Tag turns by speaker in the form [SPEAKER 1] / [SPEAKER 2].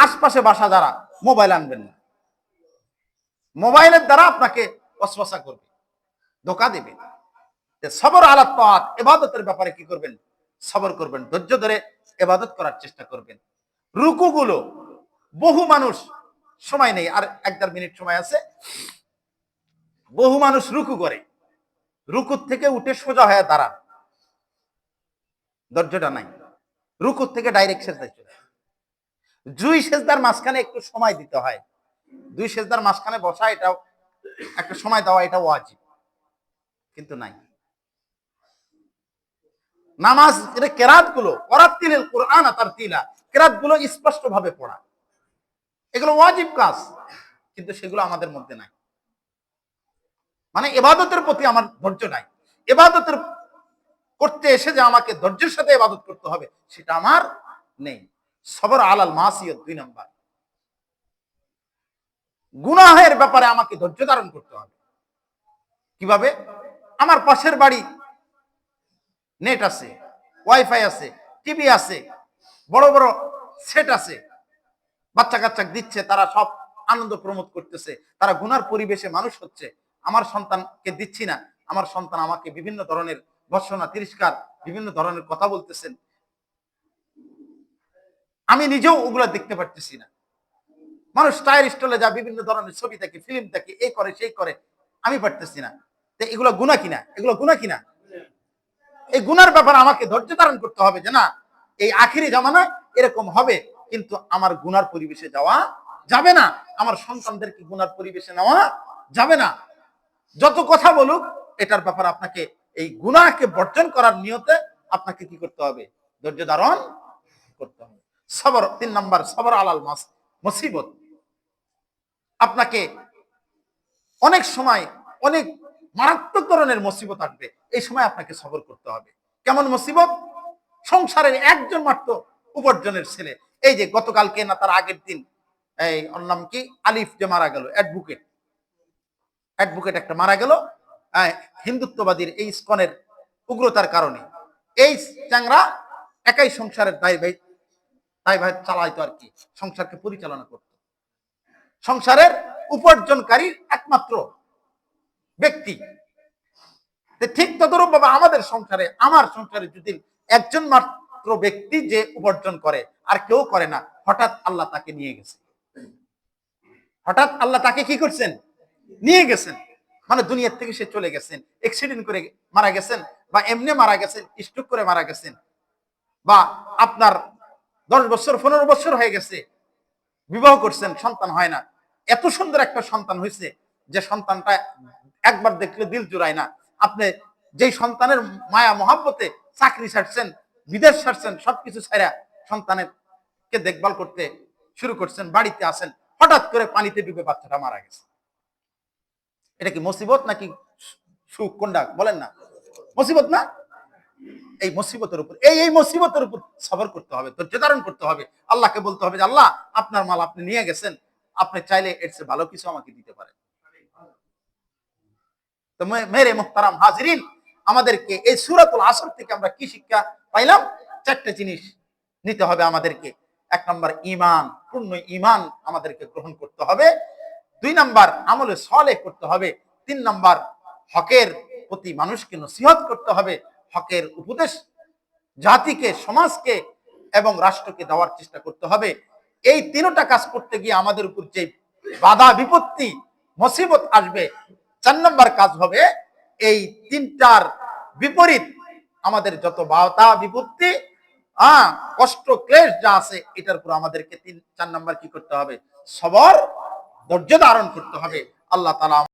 [SPEAKER 1] আশপাশে বাসা যারা মোবাইল আনবেন না, মোবাইলের দ্বারা আপনাকে ওয়াসওয়াসা করবে, ধোঁকা দিবে। সবর আলা তাআত, ইবাদতের ব্যাপারে কি করবেন? সবর করবেন, ধৈর্য ধরে ইবাদত করার চেষ্টা করবেন। রুকুগুলো বহু মানুষ, সময় নেই, আর 1-1.5 মিনিট সময় আছে। বহু মানুষ রুকু করে, রুকু থেকে উঠে সোজা হয়ে দাঁড়ান, ধৈর্যটা নাই। রুকু থেকে ডাইরেক্ট সেজদায় চলে, দুই সেজদার মাঝখানে একটু সময় দিতে হয়। দুই সেজদার মাঝখানে বসা, এটাও একটা সময় দেওয়া, এটা ওয়াজিব, কিন্তু নাই। নামাজ কেরাত গুলো, ওয়ারাতিলিল কুরআন তারতিলা, কেরাত গুলো স্পষ্ট ভাবে পড়া, এগুলো ওয়াজিব কাজ, কিন্তু সেগুলো আমাদের মধ্যে নাই। মানে ইবাদতের প্রতি আমার ধৈর্য নাই, ইবাদতের করতে এসে যে আমাকে ধৈর্যের সাথে ইবাদত করতে হবে, সেটা আমার নেই। সবর আলাল মাসিয়াত 2 নাম্বার। গুনাহের ব্যাপারে আমাকে ধৈর্য ধারণ করতে হবে। কিভাবে? আমার পাশের বাড়ি নেট আছে, ওয়াইফাই আছে, টিভি আছে, বড় বড় সেট আছে, বাচ্চা কাচ্চা দিচ্ছে, তারা সব আনন্দ প্রমোদ করতেছে, তারা গুনার পরিবেশে মানুষ হচ্ছে। আমার সন্তানকে দিচ্ছি না, আমার সন্তান আমাকে বিভিন্ন ধরনের ভর্ৎসনা, তিরস্কার, বিভিন্ন ধরনের কথা বলতেছেন, আমি নিজেও ওগুলা দেখতে পারতেছি না। মানুষ টায়ার স্টলে যা বিভিন্ন ধরনের ছবি থাকে, ফিল্ম থাকে, এই করে সেই করে, আমি পারতেছি না। তো এগুলো গুনাহ কিনা? এগুলো গুনাহ কিনা? এই গুনার ব্যাপারে আমাকে ধৈর্য ধারণ করতে হবে, যে না, এই আখিরি জামানায় এরকম হবে, কিন্তু আমার গুনার পরিবেশে যাওয়া যাবে না, আমার সন্তানদেরকে গুনার পরিবেশে নেওয়া যাবে না। যত কথা বলুক, এটার ব্যাপারে আপনাকে এই গুনাহকে বর্জন করার নিয়তে আপনাকে কি করতে হবে? ধৈর্য ধারণ করতে হবে। সবর 3 নাম্বার, সবর আলাল মুসিবত। আপনাকে অনেক সময় অনেক মারাত্মক ধরনের মুসিবত আসবে, এই সময় আপনাকে সবর করতে হবে। কেমন মুসিবত? সংসারের একজন মাত্র উপার্জনের ছেলে, এই যে গতকালকে না তার আগের দিন, এই ওর নাম কি, আলিফ যে মারা গেল, অ্যাডভোকেট একটা মারা গেল, হিন্দুত্ববাদীর এই ইসকনের উগ্রতার কারণে। এই চ্যাংরা একাই সংসারের দায় ভাই চালাইতো আর কি, সংসারকে পরিচালনা করত, সংসারের উপার্জনকারী একমাত্র ব্যক্তি। ঠিক তদরূপ ভাবে আমাদের সংসারে, আমার সংসারে যদি একজন মাত্র ব্যক্তি যে উপার্জন করে, আর কেউ করে না, হঠাৎ আল্লাহ তাকে নিয়ে গেছে, হঠাৎ আল্লাহ তাকে কি করছেন? নিয়ে গেছেন। মানে দুনিয়ার থেকে সে চলে গেছেন, অ্যাক্সিডেন্ট করে মারা গেছেন, বা এমনি মারা গেছেন, স্ট্রোক করে মারা গেছেন, বা আপনার 10 বছর 15 বছর হয়ে গেছে, বিবাহ করছেন, সন্তান হয় না। এত সুন্দর একটা সন্তান হয়েছে, যে সন্তানটা একবার দেখলে দিল জুড়ায় না। আপনি যেই সন্তানের মায়া মহাব্বতে চাকরি ছাড়ছেন, বিদেশ ছাড়ছেন, সবকিছু ছাড়া সন্তানের কে দেখভাল করতে শুরু করছেন, বাড়িতে আসেন, হঠাৎ করে পানিতে ডুবে বাচ্চাটা মারা গেছে। এটা কি মুসিবত নাকি সুখ? কোনটা বলেন না? মুসিবত না? এই মুসিবতের উপর, এই মুসিবতের উপর সবর করতে হবে, ধৈর্য ধারণ করতে হবে। আল্লাহকে বলতে হবে যে আল্লাহ, আপনার মাল আপনি নিয়ে গেছেন, আপনি চাইলে এর চেয়ে ভালো কিছু আমাকে দিতে পারেন। তো মেরে মুহতারাম হাজিরিন, আমাদেরকে এই সূরাতুল আসর থেকে আমরা কি শিক্ষা পাইলাম? 4টা জিনিস নিতে হবে আমাদেরকে। 1 নাম্বার, ঈমান, পূর্ণ ঈমান আমাদেরকে গ্রহণ করতে হবে। 2 নাম্বার, আমলে সালেহ করতে হবে। 3 নাম্বার, হকের প্রতি মানুষকে নসিহত করতে হবে, হকের উপদেশ জাতিকে, সমাজকে এবং রাষ্ট্রকে দেওয়ার চেষ্টা করতে হবে। এই 3টা কাজ করতে গিয়ে আমাদের উপর যে বাধা বিপত্তি মুসিবত আসবে, 4 নাম্বার কাজ হবে এই 3টার বিপরীত আমাদের যত বাধা বিপত্তি, কষ্ট ক্লেশ যা আছে, এটার উপর আমাদেরকে 4 নাম্বার কি করতে হবে? সবর, ধৈর্য ধারণ করতে হবে। আল্লাহ তাআলা